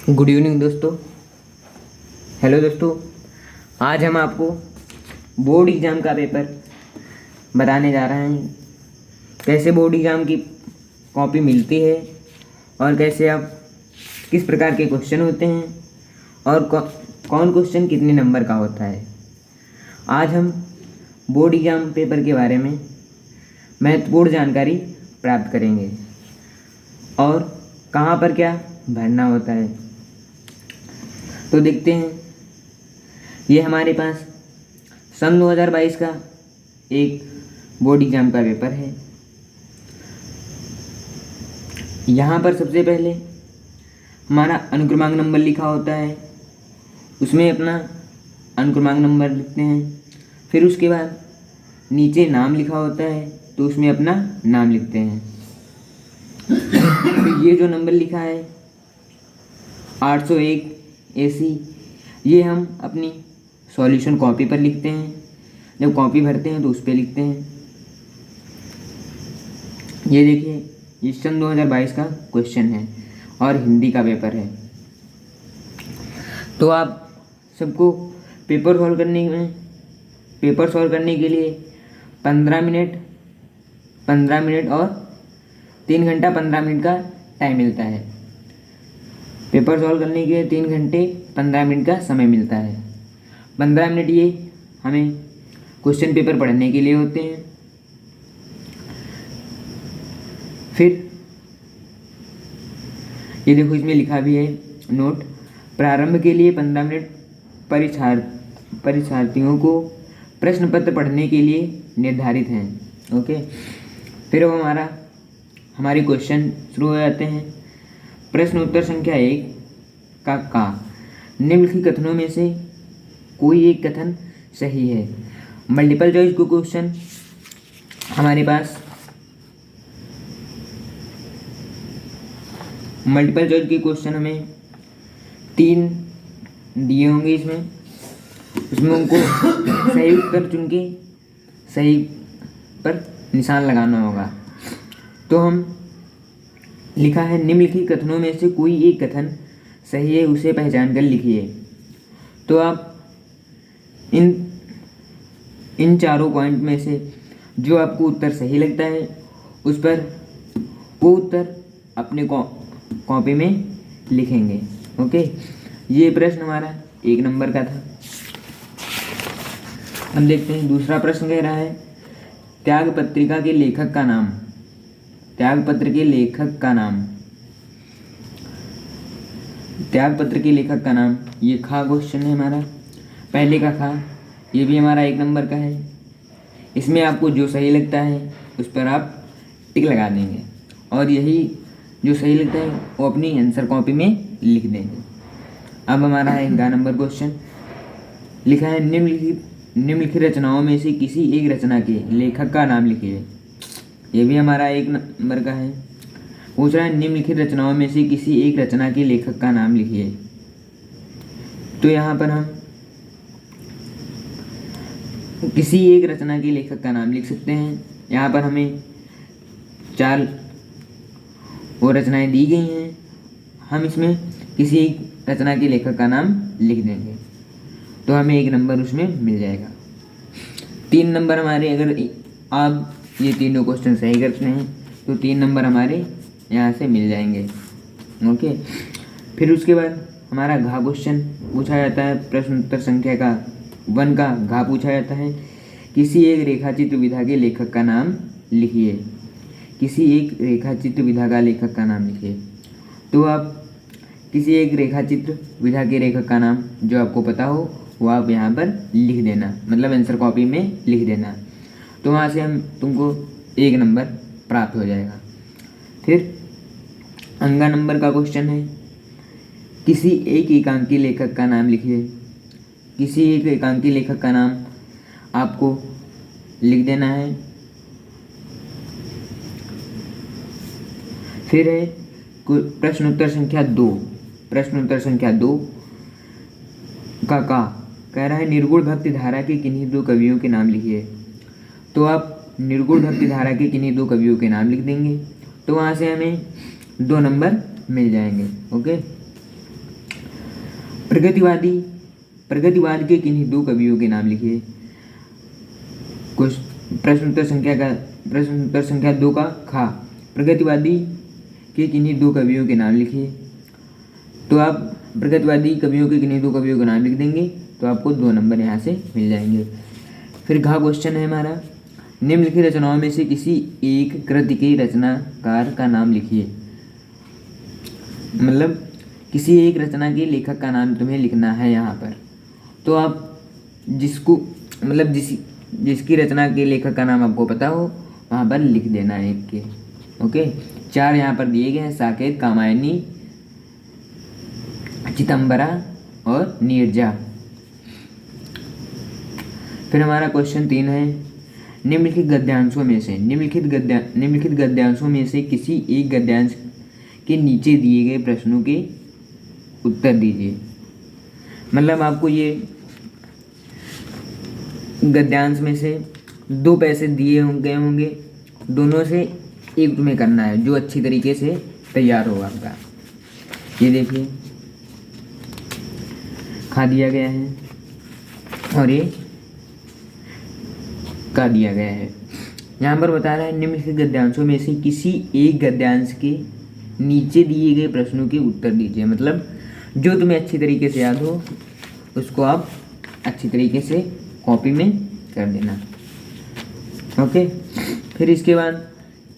Good evening दोस्तों। Hello दोस्तों, आज हम आपको बोर्ड एग्ज़ाम का पेपर बताने जा रहे हैं। कैसे बोर्ड एग्ज़ाम की कॉपी मिलती है और कैसे आप किस प्रकार के क्वेश्चन होते हैं और कौन क्वेश्चन कितने नंबर का होता है। आज हम बोर्ड एग्ज़ाम पेपर के बारे में महत्वपूर्ण जानकारी प्राप्त करेंगे और कहाँ पर क्या भरना होता है। तो देखते हैं, ये हमारे पास सन 2022 का एक बोर्ड एग्ज़ाम का पेपर है। यहाँ पर सबसे पहले हमारा अनुक्रमांक नंबर लिखा होता है, उसमें अपना अनुक्रमांक नंबर लिखते हैं। फिर उसके बाद नीचे नाम लिखा होता है तो उसमें अपना नाम लिखते हैं। तो ये जो नंबर लिखा है 801 AC, ये हम अपनी सॉल्यूशन कॉपी पर लिखते हैं। जब कॉपी भरते हैं तो उस पर लिखते हैं। ये देखिए, ये सन 2022 का क्वेश्चन है और हिंदी का पेपर है। तो आप सबको पेपर सॉल्व करने के लिए 15 मिनट और 3 घंटा 15 मिनट का टाइम मिलता है। पेपर सॉल्व करने के लिए 3 घंटे 15 मिनट का समय मिलता है। 15 मिनट ये हमें क्वेश्चन पेपर पढ़ने के लिए होते हैं। फिर ये देखो, इसमें लिखा भी है नोट, प्रारंभ के लिए 15 मिनट परीक्षार्थियों को प्रश्न पत्र पढ़ने के लिए निर्धारित हैं। ओके, फिर अब हमारे क्वेश्चन शुरू हो जाते हैं। प्रश्न उत्तर संख्या 1 का निम्नलिखित कथनों में से कोई एक कथन सही है। मल्टीपल चॉइस को क्वेश्चन हमारे पास मल्टीपल चॉइस के क्वेश्चन हमें 3 दिए होंगे। इसमें उनको सही उत्तर चुन के सही पर निशान लगाना होगा। तो हम लिखा है, निम्नलिखित कथनों में से कोई एक कथन सही है, उसे पहचान कर लिखिए। तो आप इन चारों पॉइंट में से जो आपको उत्तर सही लगता है उस पर वो उत्तर अपने कॉपी में लिखेंगे। ओके, ये प्रश्न हमारा 1 नंबर का था। हम देखते हैं, दूसरा प्रश्न कह रहा है, त्याग पत्रिका के लेखक का नाम। त्यागपत्र के लेखक का नाम, त्यागपत्र के लेखक का नाम, ये खा क्वेश्चन है हमारा। पहले का खा, ये भी हमारा 1 नंबर का है। इसमें आपको जो सही लगता है उस पर आप टिक लगा देंगे और यही जो सही लगता है वो अपनी आंसर कॉपी में लिख देंगे। अब हमारा है 11 नंबर क्वेश्चन। लिखा है, निम्नलिखित रचनाओं में से किसी एक रचना के लेखक का नाम लिखिए। ये भी हमारा 1 नंबर का है। पूछ रहा है, निम्नलिखित रचनाओं में से किसी एक रचना के लेखक का नाम लिखिए। तो यहाँ पर हम किसी एक रचना के लेखक का नाम लिख सकते हैं। यहाँ पर हमें 4 वो रचनाएं दी गई हैं, हम इसमें किसी एक रचना के लेखक का नाम लिख देंगे तो हमें 1 नंबर उसमें मिल जाएगा। 3 नंबर हमारे, अगर आप ये तीनों क्वेश्चन सही करते हैं तो 3 नंबर हमारे यहाँ से मिल जाएंगे। ओके, फिर उसके बाद हमारा घा क्वेश्चन पूछा जाता है। प्रश्न उत्तर संख्या का 1 का घा पूछा जाता है, किसी एक रेखाचित्र विधा के लेखक का नाम लिखिए। किसी एक रेखाचित्र विधा का लेखक का नाम लिखिए। तो आप किसी एक रेखाचित्र विधा के लेखक का नाम जो आपको पता हो वो आप यहाँ पर लिख देना, मतलब आंसर कॉपी में लिख देना। तो वहाँ से हम तुमको 1 नंबर प्राप्त हो जाएगा। फिर अंगा नंबर का क्वेश्चन है, किसी एक एकांकी लेखक का नाम लिखिए। किसी एक एकांकी लेखक का नाम आपको लिख देना है। फिर है प्रश्न उत्तर संख्या 2। प्रश्न उत्तर संख्या 2 का कह रहा है, निर्गुण भक्ति धारा के किन्हीं 2 कवियों के नाम लिखिए। तो आप निर्गुण भक्ति धारा के किन्हीं 2 कवियों के नाम लिख देंगे तो वहाँ से हमें 2 नंबर मिल जाएंगे। ओके, प्रगतिवाद के किन्हीं दो कवियों के नाम लिखिए। कुछ प्रश्न उत्तर संख्या 2 का खा, प्रगतिवादी के किन्हीं दो कवियों के नाम लिखिए। तो आप प्रगतिवादी कवियों के किन्हीं दो कवियों के नाम लिख देंगे तो आपको 2 नंबर यहाँ से मिल जाएंगे। फिर घा क्वेश्चन है हमारा, निम्नलिखित रचनाओं में से किसी एक कृति के रचनाकार का नाम लिखिए। मतलब किसी एक रचना के लेखक का नाम तुम्हें लिखना है यहाँ पर। तो आप जिसको मतलब जिसकी रचना के लेखक का नाम आपको पता हो वहाँ पर लिख देना है एक के। ओके, 4 यहाँ पर दिए गए हैं, साकेत, कामायनी, चिदंबरा और नीरजा। फिर हमारा क्वेश्चन 3 है, निम्नलिखित गद्यांशों में से किसी एक गद्यांश के नीचे दिए गए प्रश्नों के उत्तर दीजिए। मतलब आपको ये गद्यांश में से 2 पैसे दिए गए होंगे, दोनों से एक तुम्हें करना है जो अच्छी तरीके से तैयार होगा आपका। ये देखिए खा दिया गया है और ये का दिया गया है। यहाँ पर बता रहा है निम्नलिखित गद्यांशों में से किसी एक गद्यांश के नीचे दिए गए प्रश्नों के उत्तर दीजिए। मतलब जो तुम्हें अच्छी तरीके से याद हो उसको आप अच्छी तरीके से कॉपी में कर देना। ओके, फिर इसके बाद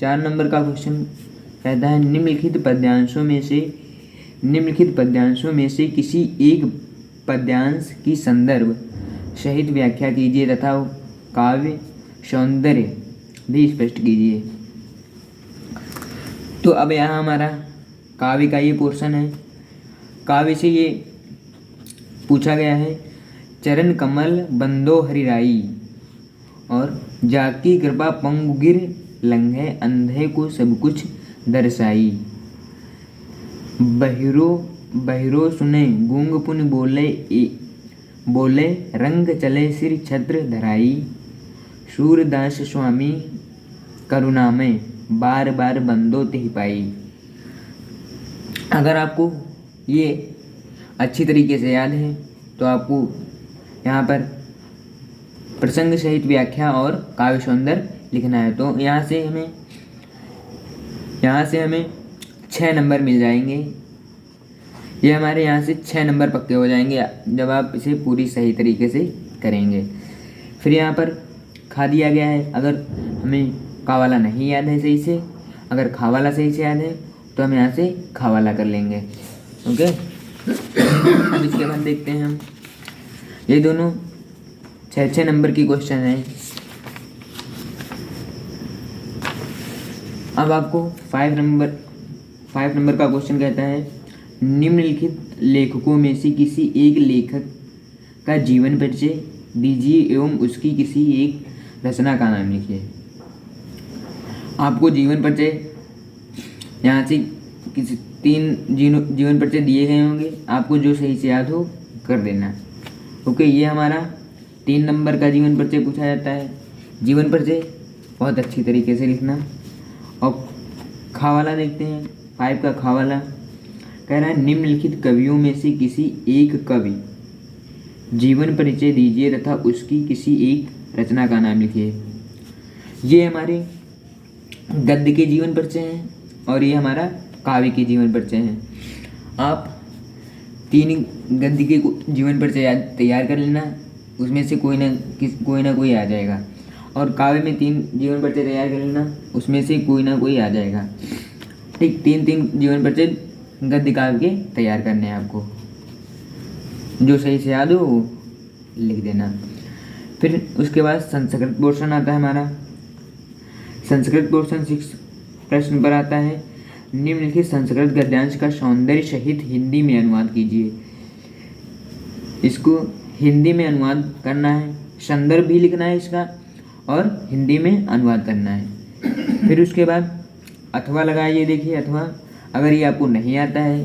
4 नंबर का क्वेश्चन कहता है, निम्नलिखित पद्यांशों में से किसी एक पद्यांश की संदर्भ सहित व्याख्या कीजिए तथा काव्य सौंदर्य भी स्पष्ट कीजिए। तो अब यहाँ हमारा काव्य का ये पोर्शन है। काव्य से ये पूछा गया है, चरण कमल बंदो हरिराई और जाकी कृपा पंगुगिर लंघे अंधे को सब कुछ दर्शाई। बहिरो सुने गूंग पुन बोले रंग चले सिर छत्र धराई। सूरदास स्वामी करुणा में बार बार बंदो तिह पाई। अगर आपको ये अच्छी तरीके से याद है तो आपको यहाँ पर प्रसंग सहित व्याख्या और काव्य सौंदर्य लिखना है। तो यहाँ से हमें 6 नंबर मिल जाएंगे। ये हमारे यहाँ से 6 नंबर पक्के हो जाएंगे जब आप इसे पूरी सही तरीके से करेंगे। फिर यहाँ पर खा दिया गया है, अगर हमें का वाला नहीं याद है सही से, अगर खा वाला सही से याद है तो हम यहाँ से खा वाला कर लेंगे। ओके, अब इसके बाद देखते हैं हम, ये दोनों 6 नंबर की क्वेश्चन है। अब आपको 5 नंबर का क्वेश्चन कहता है, निम्नलिखित लेखकों में से किसी एक लेखक का जीवन परिचय दीजिए एवं उसकी किसी एक रचना का नाम लिखिए। आपको जीवन परिचय यहाँ से किसी 3 जीवन परिचय दिए गए होंगे, आपको जो सही से याद हो कर देना। ओके, ये हमारा 3 नंबर का जीवन परिचय पूछा जाता है। जीवन परिचय बहुत अच्छी तरीके से लिखना। और खा वाला देखते हैं, 5 का खा वाला कह रहा है, निम्नलिखित कवियों में से किसी एक कवि जीवन परिचय दीजिए तथा उसकी किसी एक रचना का नाम लिखिए। ये हमारे गद्य के जीवन परिचय हैं और ये हमारा काव्य के जीवन परिचय हैं। आप 3 गद्य के जीवन परिचय तैयार कर लेना, उसमें से कोई ना कोई आ जाएगा। और काव्य में 3 जीवन परिचय तैयार कर लेना, उसमें से कोई ना कोई आ जाएगा। ठीक, 3 जीवन परिचय गद्य काव्य के तैयार करने हैं आपको, जो सही से याद हो वो लिख देना। फिर उसके बाद संस्कृत पोर्शन आता है हमारा। संस्कृत पोर्शन 6 प्रश्न पर आता है, निम्नलिखित संस्कृत गद्यांश का सौंदर्य सहित हिंदी में अनुवाद कीजिए। इसको हिंदी में अनुवाद करना है, संदर्भ भी लिखना है इसका और हिंदी में अनुवाद करना है। फिर उसके बाद अथवा लगाइए। देखिए अथवा, अगर ये आपको नहीं आता है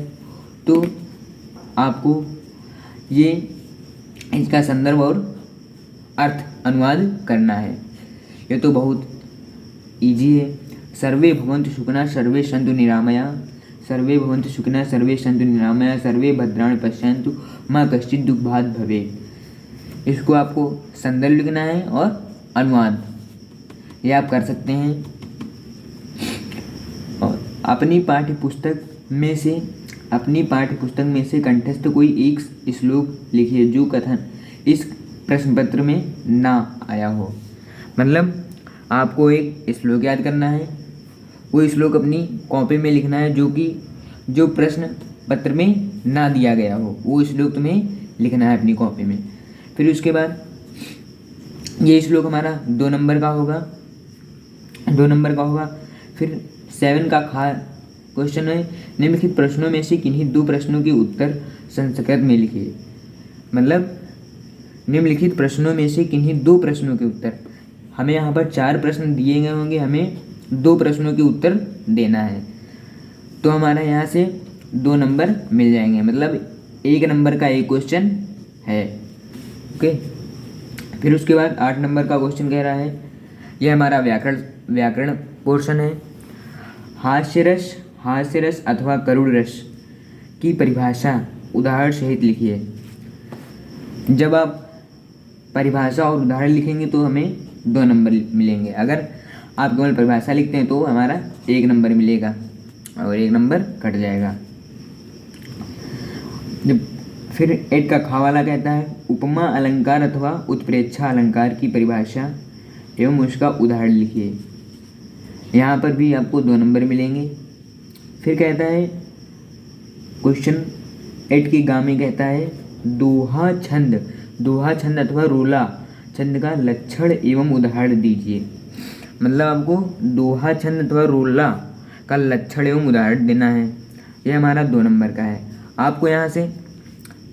तो आपको ये इसका संदर्भ और अर्थ अनुवाद करना है। ये तो बहुत इजी है। सर्वे भवन्तु सुखिनः सर्वे सन्तु निरामया, सर्वे भवन्तु सुखिनः सर्वे सन्तु निरामया, सर्वे भद्राणि पश्यन्तु माँ कश्चित दुग्धात् भवेत्। इसको आपको संदर्भ लिखना है और अनुवाद ये आप कर सकते हैं। और अपनी पाठ्य पुस्तक में से कंठस्थ कोई एक श्लोक लिखिए जो कथन इस प्रश्न पत्र में ना आया हो। मतलब आपको एक श्लोक याद करना है, वो श्लोक अपनी कॉपी में लिखना है जो प्रश्न पत्र में ना दिया गया हो, वो श्लोक तुम्हें लिखना है अपनी कॉपी में। फिर उसके बाद ये श्लोक हमारा 2 नंबर का होगा। फिर 7 का क्वेश्चन है, निम्नलिखित प्रश्नों में से किन्हीं 2 प्रश्नों के उत्तर संस्कृत में लिखिए। मतलब निम्नलिखित प्रश्नों में से किन्हीं 2 प्रश्नों के उत्तर, हमें यहाँ पर 4 प्रश्न दिए गए होंगे, हमें 2 प्रश्नों के उत्तर देना है, तो हमारा यहाँ से 2 नंबर मिल जाएंगे। मतलब 1 नंबर का एक क्वेश्चन है। ओके, फिर उसके बाद 8 नंबर का क्वेश्चन कह रहा है, यह हमारा व्याकरण पोर्शन है। हास्य रस अथवा करुण रस की परिभाषा उदाहरण सहित लिखिए। जब आप परिभाषा और उदाहरण लिखेंगे तो हमें 2 नंबर मिलेंगे। अगर आप केवल परिभाषा लिखते हैं तो हमारा 1 नंबर मिलेगा और 1 नंबर कट जाएगा। फिर 8 का खा वाला कहता है, उपमा अलंकार अथवा उत्प्रेक्षा अलंकार की परिभाषा एवं उसका उदाहरण लिखिए। यहाँ पर भी आपको 2 नंबर मिलेंगे। फिर कहता है क्वेश्चन 8 की गा में कहता है, दोहा छंद अथवा रोला छंद का लक्षण एवं उदाहरण दीजिए। मतलब आपको दोहा छंद अथवा रोला का लक्षण एवं उदाहरण देना है। यह हमारा 2 नंबर का है। आपको यहाँ से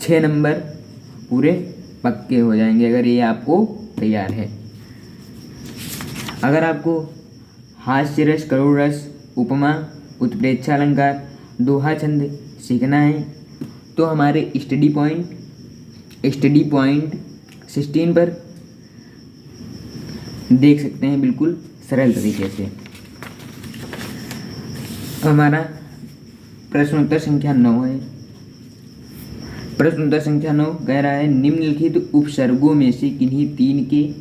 6 नंबर पूरे पक्के हो जाएंगे अगर ये आपको तैयार है। अगर आपको हास्य रस, करुण रस, उपमा, उत्प्रेक्षा अलंकार, दोहा छंद सीखना है तो हमारे स्टडी पॉइंट 16 पर देख सकते हैं बिल्कुल सरल तरीके से। हमारा प्रश्न उत्तर संख्या 9 है। प्रश्न उत्तर संख्या 9 कह रहा है, निम्नलिखित उपसर्गों में से किन्हीं तीन के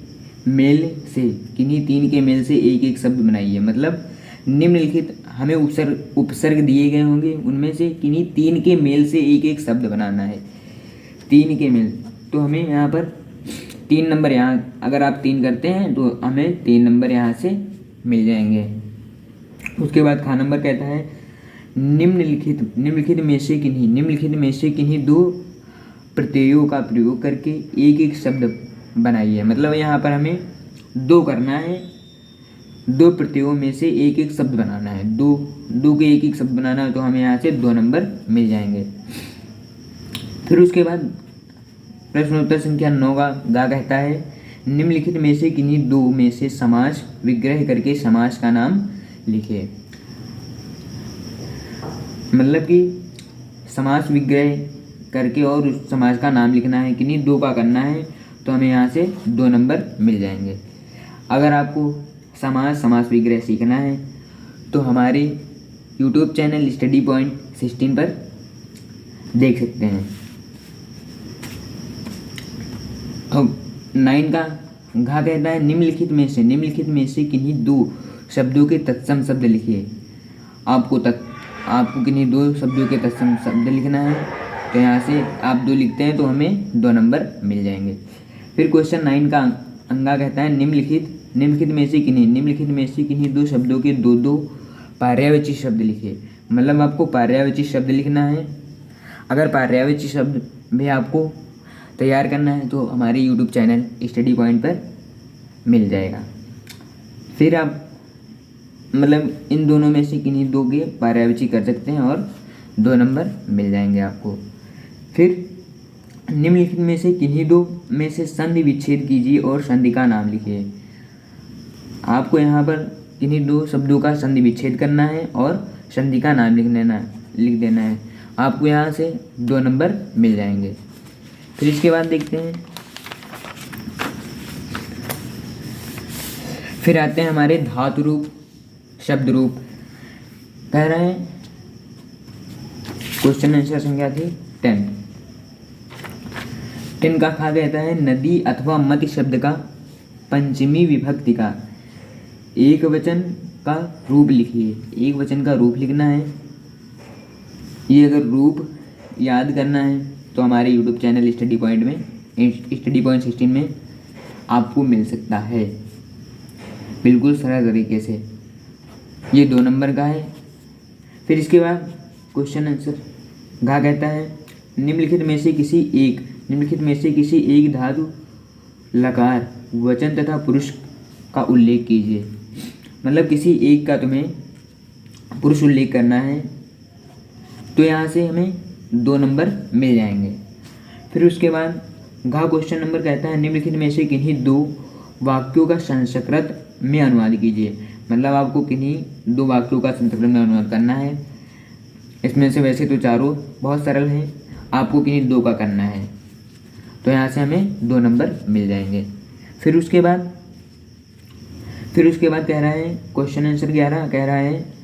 मेल से एक एक शब्द बनाइए। मतलब निम्नलिखित हमें उपसर्ग दिए गए होंगे, उनमें से किन्हीं 3 के मेल से एक एक शब्द बनाना है। 3 के मेल, तो हमें यहाँ पर 3 नंबर, यहाँ अगर आप 3 करते हैं तो हमें 3 नंबर यहाँ से मिल जाएंगे। उसके बाद खा नंबर कहता है, निम्नलिखित में से किन्हीं 2 प्रत्ययों का प्रयोग करके एक एक शब्द बनाइए। मतलब यहाँ पर हमें 2 करना है, 2 प्रत्ययों में से एक एक शब्द बनाना है। 2 के एक एक शब्द बनाना है तो हमें यहाँ से 2 नंबर मिल जाएंगे। फिर उसके बाद प्रश्नोत्तर संख्या 9 का गा कहता है, निम्नलिखित में से किन्हीं 2 में से समास विग्रह करके समास का नाम लिखिए। मतलब कि समास विग्रह करके और उस समास का नाम लिखना है, किन्हीं 2 का करना है तो हमें यहाँ से 2 नंबर मिल जाएंगे। अगर आपको समास विग्रह सीखना है तो हमारे YouTube चैनल स्टडी पॉइंट 16 पर देख सकते हैं। अब 9 का घा कहता है, निम्नलिखित में से किन्हीं 2 शब्दों के तत्सम शब्द लिखिए। आपको किन्हीं 2 शब्दों के तत्सम शब्द लिखना है तो यहाँ से आप 2 लिखते हैं तो हमें 2 नंबर मिल जाएंगे। फिर क्वेश्चन 9 का अंगा कहता है, निम्नलिखित में से किन्हीं 2 शब्दों के 2 पर्यायवाची शब्द लिखिए। मतलब आपको पर्यायवाची शब्द लिखना है। अगर पर्यायवाची शब्द भी आपको तैयार करना है तो हमारे YouTube चैनल स्टडी पॉइंट पर मिल जाएगा। फिर आप मतलब इन दोनों में से किन्हीं 2 के पर्यायवाची कर सकते हैं और 2 नंबर मिल जाएंगे आपको। फिर निम्नलिखित में से किन्हीं 2 में से संधि विच्छेद कीजिए और संधि का नाम लिखिए। आपको यहाँ पर किन्हीं 2 शब्दों का संधि विच्छेद करना है और संधि का नाम लिख देना है। आपको यहाँ से 2 नंबर मिल जाएंगे। फिर इसके बाद देखते हैं, फिर आते हैं हमारे धातु रूप, शब्द रूप। कह रहे हैं क्वेश्चन आंसर संख्या थी 10। 10 का खा कहता है नदी अथवा मति शब्द का पंचमी विभक्ति का एक वचन का रूप लिखिए। एक वचन का रूप लिखना है। ये अगर रूप याद करना है तो हमारे YouTube चैनल स्टडी पॉइंट में, स्टडी पॉइंट 16 में आपको मिल सकता है बिल्कुल सरल तरीके से। ये 2 नंबर का है। फिर इसके बाद क्वेश्चन आंसर घा कहता है निम्नलिखित में से किसी एक धातु लकार वचन तथा पुरुष का उल्लेख कीजिए। मतलब किसी एक का तुम्हें पुरुष उल्लेख करना है तो यहाँ से हमें 2 नंबर मिल जाएंगे। फिर उसके बाद घा क्वेश्चन नंबर कहता है निम्नलिखित में से किन्हीं 2 वाक्यों का संस्कृत में अनुवाद कीजिए। मतलब आपको किन्हीं 2 वाक्यों का संस्कृत में अनुवाद करना है। इसमें से वैसे तो चारों बहुत सरल हैं, आपको किन्हीं 2 का करना है तो यहाँ से हमें 2 नंबर मिल जाएंगे। फिर उसके बाद कह रहा है क्वेश्चन आंसर 11 कह रहा है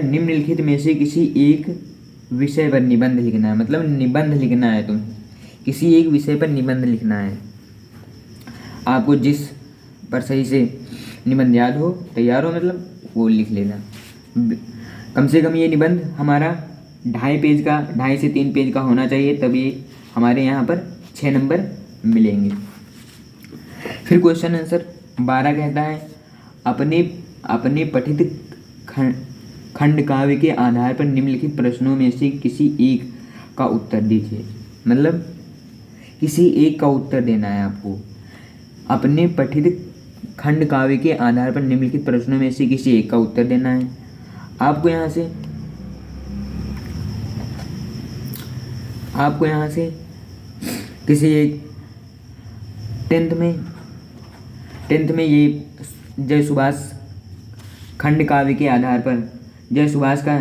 निम्नलिखित में से किसी एक विषय पर निबंध लिखना है। मतलब निबंध लिखना है, तुम किसी एक विषय पर निबंध लिखना है। आपको जिस पर सही से निबंध याद हो, तैयार हो, मतलब वो लिख लेना। कम से कम ये निबंध हमारा 2.5 से 3 पेज का होना चाहिए, तभी हमारे यहाँ पर 6 नंबर मिलेंगे। फिर क्वेश्चन आंसर 12 कहता है अपने पठित खंड काव्य के आधार पर निम्नलिखित प्रश्नों में से किसी एक का उत्तर दीजिए। मतलब किसी एक का उत्तर देना है आपको। अपने पठित खंड काव्य के आधार पर निम्नलिखित प्रश्नों में से किसी एक का उत्तर देना है। आपको यहाँ से किसी एक 10th में ये जय सुभाष खंड काव्य के आधार पर जय सुभाष का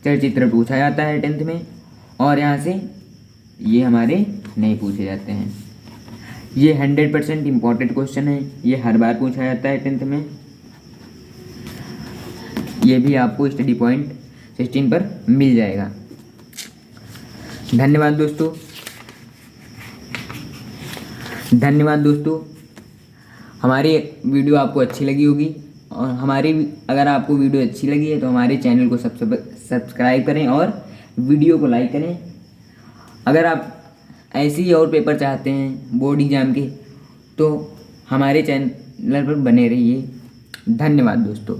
चलचित्र पूछा जाता है 10th में, और यहाँ से ये हमारे नहीं पूछे जाते हैं। ये 100% इम्पॉर्टेंट क्वेश्चन है, ये हर बार पूछा जाता है 10th में। ये भी आपको स्टडी पॉइंट 16 पर मिल जाएगा। धन्यवाद दोस्तों। हमारी वीडियो आपको अच्छी लगी होगी, और अगर आपको वीडियो अच्छी लगी है तो हमारे चैनल को सब्सक्राइब करें और वीडियो को लाइक करें। अगर आप ऐसे ही और पेपर चाहते हैं बोर्ड एग्जाम के तो हमारे चैनल पर बने रहिए। धन्यवाद दोस्तों।